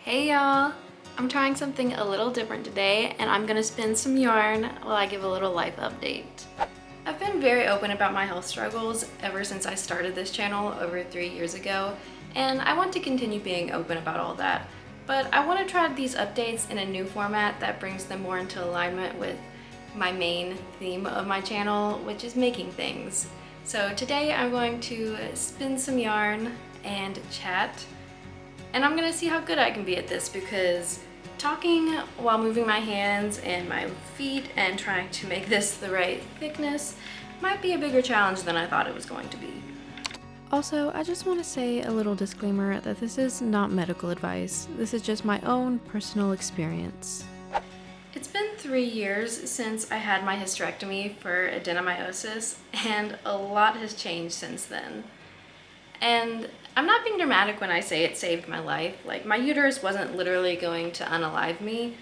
Hey y'all! I'm trying something a little different today and I'm gonna spin some yarn while I give a little life update. I've been very open about my health struggles ever since I started this channel over 3 years ago, and I want to continue being open about all that. But I want to try these updates in a new format that brings them more into alignment with my main theme of my channel, which is making things. So today I'm going to spin some yarn and chat. And I'm gonna see how good I can be at this, because talking while moving my hands and my feet and trying to make this the right thickness might be a bigger challenge than I thought it was going to be. Also, I just want to say a little disclaimer that this is not medical advice. This is just my own personal experience. It's been 3 years since I had my hysterectomy for adenomyosis, and a lot has changed since then. And I'm not being dramatic when I say it saved my life. Like, my uterus wasn't literally going to unalive me,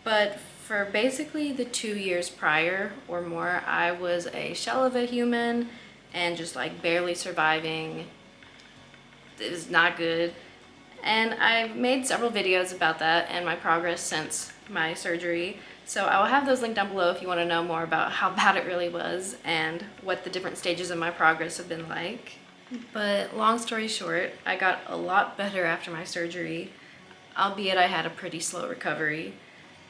but for basically the 2 years prior or more, I was a shell of a human and just like barely surviving. It was not good. And I've made several videos about that and my progress since my surgery. So I will have those linked down below if you want to know more about how bad it really was and what the different stages of my progress have been like. But long story short, I got a lot better after my surgery, albeit I had a pretty slow recovery.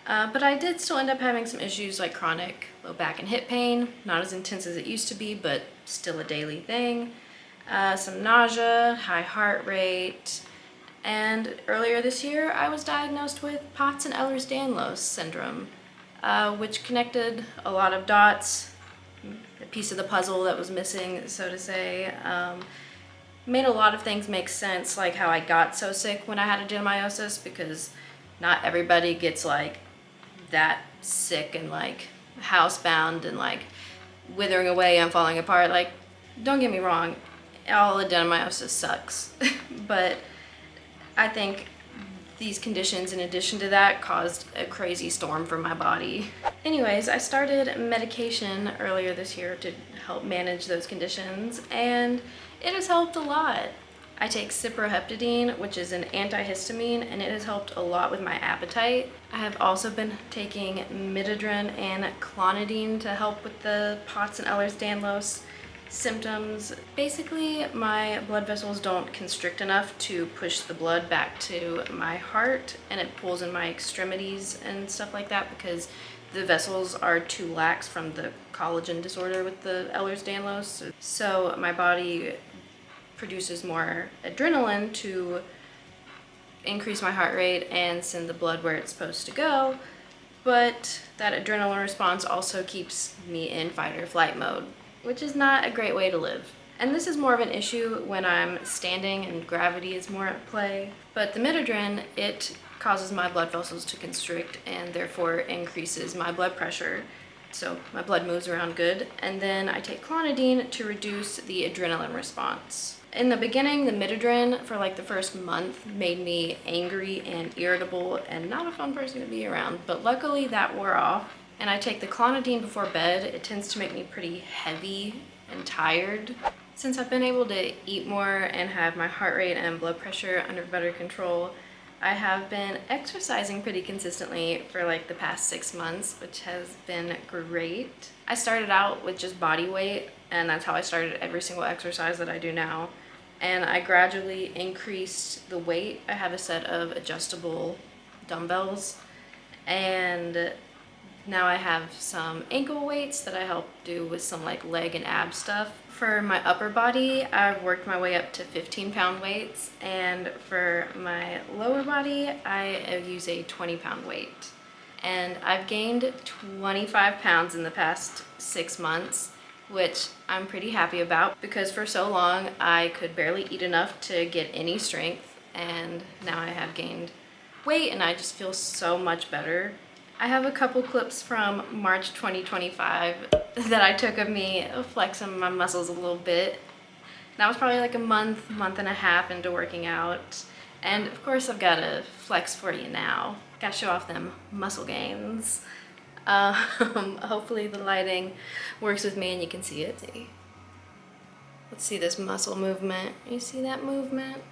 But I did still end up having some issues like chronic low back and hip pain, not as intense as it used to be, but still a daily thing. Some nausea, high heart rate, and earlier this year I was diagnosed with POTS and Ehlers Danlos Syndrome, which connected a lot of dots. A piece of the puzzle that was missing, so to say. Made a lot of things make sense, like how I got so sick when I had adenomyosis, because not everybody gets like that sick and like housebound and like withering away and falling apart. Like, don't get me wrong, all adenomyosis sucks, but I think these conditions, in addition to that, caused a crazy storm for my body. Anyways, I started medication earlier this year to help manage those conditions, and it has helped a lot. I take cyproheptadine, which is an antihistamine, and it has helped a lot with my appetite. I have also been taking midodrine and clonidine to help with the POTS and Ehlers-Danlos symptoms. Basically, my blood vessels don't constrict enough to push the blood back to my heart, and it pulls in my extremities and stuff like that because the vessels are too lax from the collagen disorder with the Ehlers-Danlos. So my body produces more adrenaline to increase my heart rate and send the blood where it's supposed to go, but that adrenaline response also keeps me in fight or flight mode, which is not a great way to live. And this is more of an issue when I'm standing and gravity is more at play. But the midodrine, it causes my blood vessels to constrict and therefore increases my blood pressure. So my blood moves around good. And then I take clonidine to reduce the adrenaline response. In the beginning, the midodrine for like the first month made me angry and irritable and not a fun person to be around. But luckily that wore off. And I take the clonidine before bed. It tends to make me pretty heavy and tired. Since I've been able to eat more and have my heart rate and blood pressure under better control, I have been exercising pretty consistently for like the past 6 months, which has been great. I started out with just body weight, and that's how I started every single exercise that I do now. And I gradually increased the weight. I have a set of adjustable dumbbells, and now I have some ankle weights that I help do with some like leg and ab stuff. For my upper body, I've worked my way up to 15-pound weights, and for my lower body, I use a 20-pound weight. And I've gained 25 pounds in the past 6 months, which I'm pretty happy about, because for so long I could barely eat enough to get any strength, and now I have gained weight and I just feel so much better. I have a couple clips from March 2025 that I took of me flexing my muscles a little bit. That was probably like a month and a half into working out. And of course I've got to flex for you now. Gotta show off them muscle gains. Hopefully the lighting works with me and you can see it. Let's see this muscle movement. You see that movement?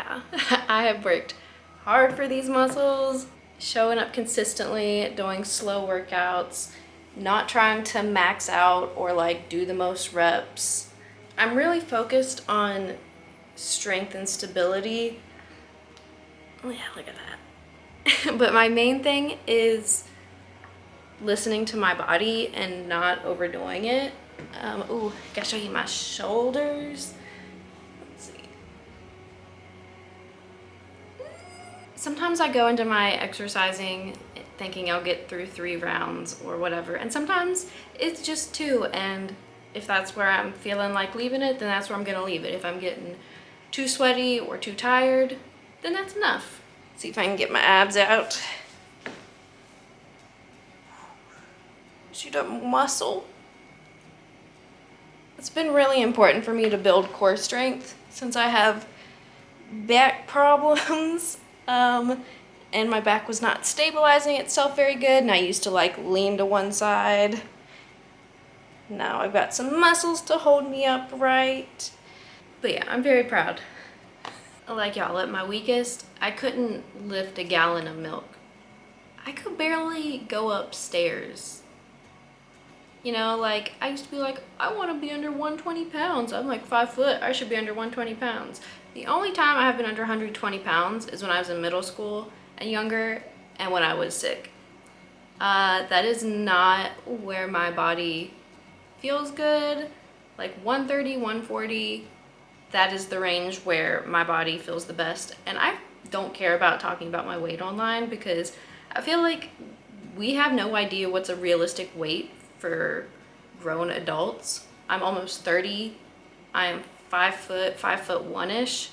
yeah, I have worked hard for these muscles, showing up consistently, doing slow workouts, not trying to max out or like do the most reps. I'm really focused on strength and stability. Oh yeah, look at that. But my main thing is listening to my body and not overdoing it. Ooh, gotta show you my shoulders. Let's see. Sometimes I go into my exercising thinking I'll get through 3 rounds or whatever, and sometimes it's just 2, and if that's where I'm feeling like leaving it, then that's where I'm gonna leave it. If I'm getting too sweaty or too tired, then that's enough. Let's see if I can get my abs out. Shoot up muscle. It's been really important for me to build core strength since I have back problems. And my back was not stabilizing itself very good, and I used to like lean to one side. Now I've got some muscles to hold me upright. But yeah, I'm very proud. Like y'all, at my weakest, I couldn't lift a gallon of milk. I could barely go upstairs. You know, like, I used to be like, I want to be under 120 pounds. I'm like 5 foot. I should be under 120 pounds. The only time I have been under 120 pounds is when I was in middle school and younger, and when I was sick. That is not where my body feels good. Like 130, 140, that is the range where my body feels the best. And I don't care about talking about my weight online because I feel like we have no idea what's a realistic weight for grown adults. I'm almost 30. I'm 5 foot, 5'1"-ish.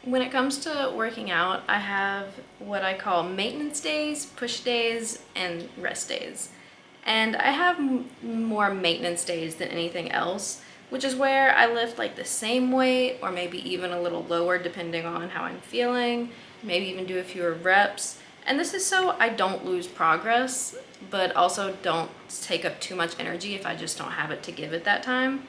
When it comes to working out, I have what I call maintenance days, push days, and rest days. And I have more maintenance days than anything else, which is where I lift like the same weight or maybe even a little lower depending on how I'm feeling, maybe even do a fewer reps. And this is so I don't lose progress, but also don't take up too much energy if I just don't have it to give at that time.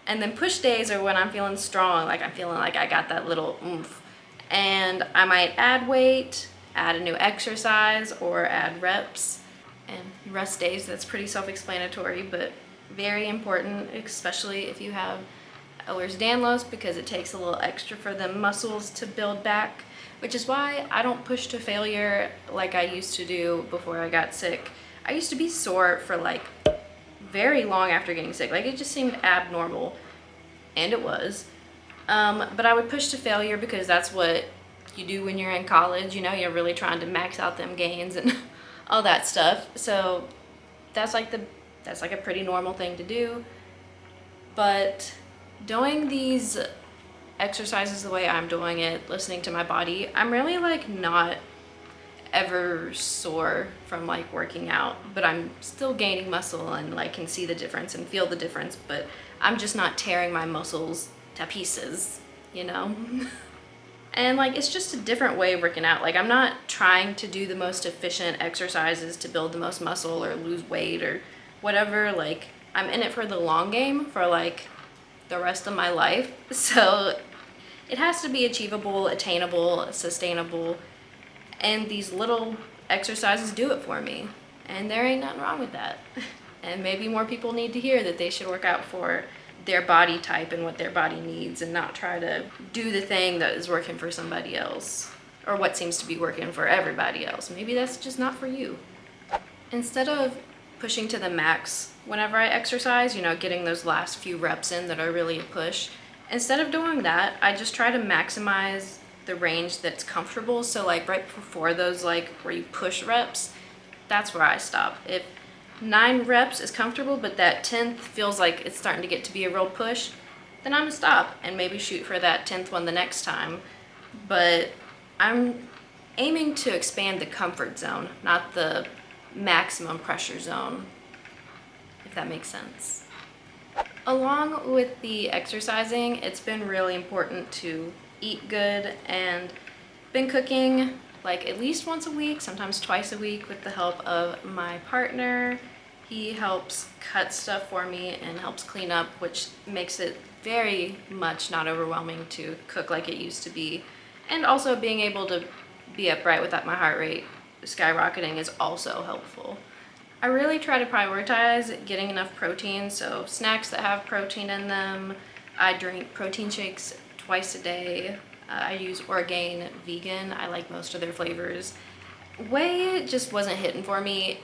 And then push days are when I'm feeling strong, like I'm feeling like I got that little oomph. And I might add weight, add a new exercise, or add reps. And rest days, that's pretty self-explanatory, but very important, especially if you have Ehlers Danlos, because it takes a little extra for the muscles to build back, which is why I don't push to failure like I used to do before I got sick. I used to be sore for like very long after getting sick. Like it just seemed abnormal, and it was. But I would push to failure because that's what you do when you're in college. You know, you're really trying to max out them gains and all that stuff. So that's like a pretty normal thing to do. But doing these exercises the way I'm doing it, listening to my body, I'm really like not ever sore from like working out, but I'm still gaining muscle and like can see the difference and feel the difference, but I'm just not tearing my muscles to pieces, you know? And like it's just a different way of working out. Like I'm not trying to do the most efficient exercises to build the most muscle or lose weight or whatever. Like I'm in it for the long game, for like the rest of my life. So it has to be achievable, attainable, sustainable, and these little exercises do it for me. And there ain't nothing wrong with that. And maybe more people need to hear that they should work out for their body type and what their body needs and not try to do the thing that is working for somebody else or what seems to be working for everybody else. Maybe that's just not for you. Instead of pushing to the max whenever I exercise, you know, getting those last few reps in that are really a push, instead of doing that, I just try to maximize the range that's comfortable. So like right before those like where you push reps, that's where I stop. If 9 reps is comfortable, but that 10th feels like it's starting to get to be a real push, then I'm gonna stop and maybe shoot for that 10th one the next time. But I'm aiming to expand the comfort zone, not the maximum pressure zone, if that makes sense. Along with the exercising, it's been really important to eat good, and been cooking like at least once a week, sometimes twice a week with the help of my partner. He helps cut stuff for me and helps clean up, which makes it very much not overwhelming to cook like it used to be. And also being able to be upright without my heart rate skyrocketing is also helpful. I really try to prioritize getting enough protein, so snacks that have protein in them. I drink protein shakes twice a day. I use Orgain vegan. I like most of their flavors. Whey just wasn't hitting for me.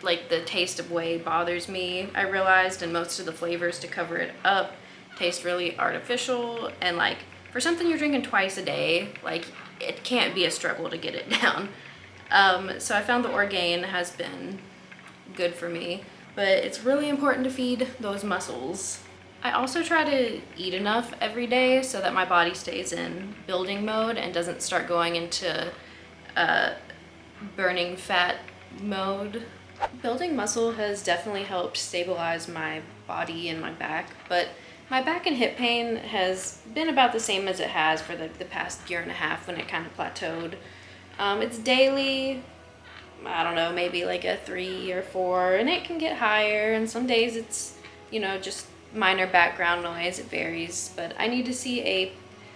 Like the taste of whey bothers me, I realized, and most of the flavors to cover it up taste really artificial, and like for something you're drinking twice a day, like it can't be a struggle to get it down. So I found the Orgain has been good for me, but it's really important to feed those muscles. I also try to eat enough every day so that my body stays in building mode and doesn't start going into burning fat mode. Building muscle has definitely helped stabilize my body and my back, but my back and hip pain has been about the same as it has for the past year and a half when it kind of plateaued. It's daily, I don't know, maybe like a 3 or 4, and it can get higher, and some days it's, you know, just minor background noise. It varies, but I need to see a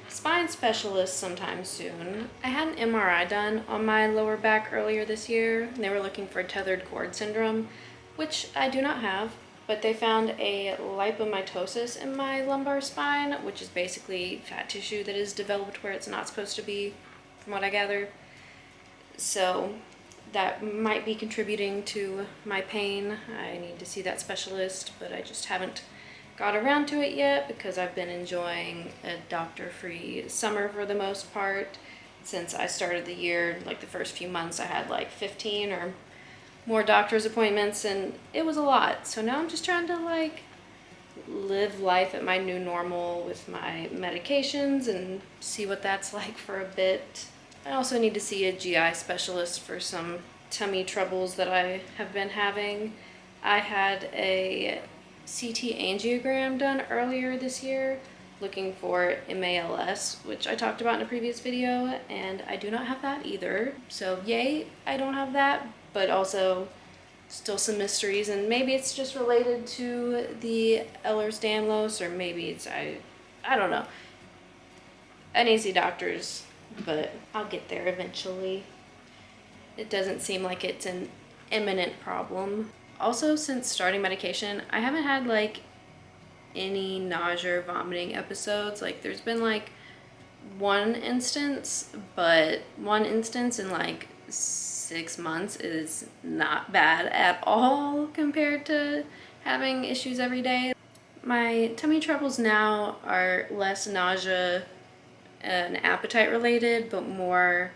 spine specialist sometime soon. I had an MRI done on my lower back earlier this year, and they were looking for tethered cord syndrome, which I do not have, but they found a lipomitosis in my lumbar spine, which is basically fat tissue that is developed where it's not supposed to be, from what I gather. So that might be contributing to my pain. I need to see that specialist, but I just haven't got around to it yet because I've been enjoying a doctor-free summer for the most part. Since I started the year, like the first few months, I had like 15 or more doctor's appointments, and it was a lot. So now I'm just trying to like live life at my new normal with my medications and see what that's like for a bit. I also need to see a GI specialist for some tummy troubles that I have been having. I had a CT angiogram done earlier this year looking for MALS, which I talked about in a previous video, and I do not have that either. So yay, I don't have that, but also still some mysteries, and maybe it's just related to the Ehlers Danlos, or maybe it's, I don't know. I need to see doctors, but I'll get there eventually. It doesn't seem like it's an imminent problem. Also, since starting medication, I haven't had like any nausea or vomiting episodes. Like there's been like one instance, but one instance in like 6 months is not bad at all compared to having issues every day. My tummy troubles now are less nausea and appetite related, but more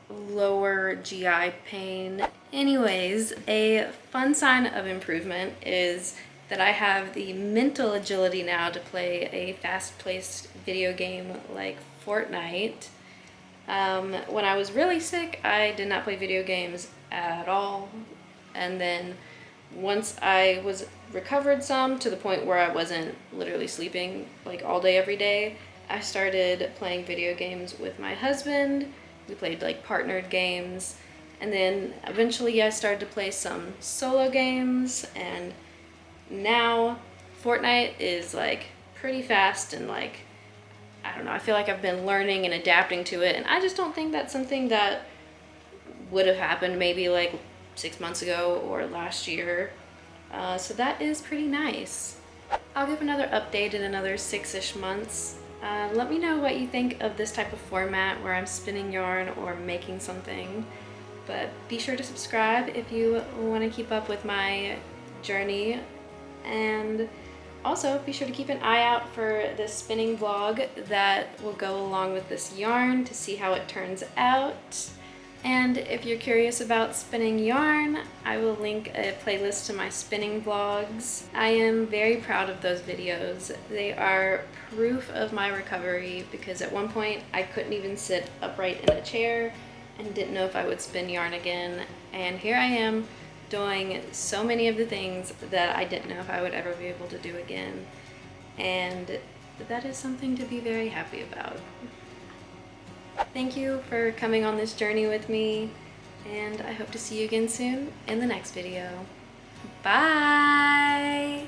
lower GI pain. Anyways, a fun sign of improvement is that I have the mental agility now to play a fast-paced video game like Fortnite. When I was really sick, I did not play video games at all. And then once I was recovered some to the point where I wasn't literally sleeping like all day every day, I started playing video games with my husband. We played like partnered games, and then eventually I started to play some solo games, and now Fortnite is like pretty fast, and like, I don't know, I feel like I've been learning and adapting to it, and I just don't think that's something that would have happened maybe like 6 months ago or last year. So that is pretty nice. I'll give another update in another 6-ish months. Let me know what you think of this type of format where I'm spinning yarn or making something. But be sure to subscribe if you want to keep up with my journey. And also be sure to keep an eye out for this spinning vlog that will go along with this yarn to see how it turns out. And if you're curious about spinning yarn, I will link a playlist to my spinning vlogs. I am very proud of those videos. They are proof of my recovery because at one point I couldn't even sit upright in a chair and didn't know if I would spin yarn again. And here I am doing so many of the things that I didn't know if I would ever be able to do again. And that is something to be very happy about. Thank you for coming on this journey with me, and I hope to see you again soon in the next video. Bye!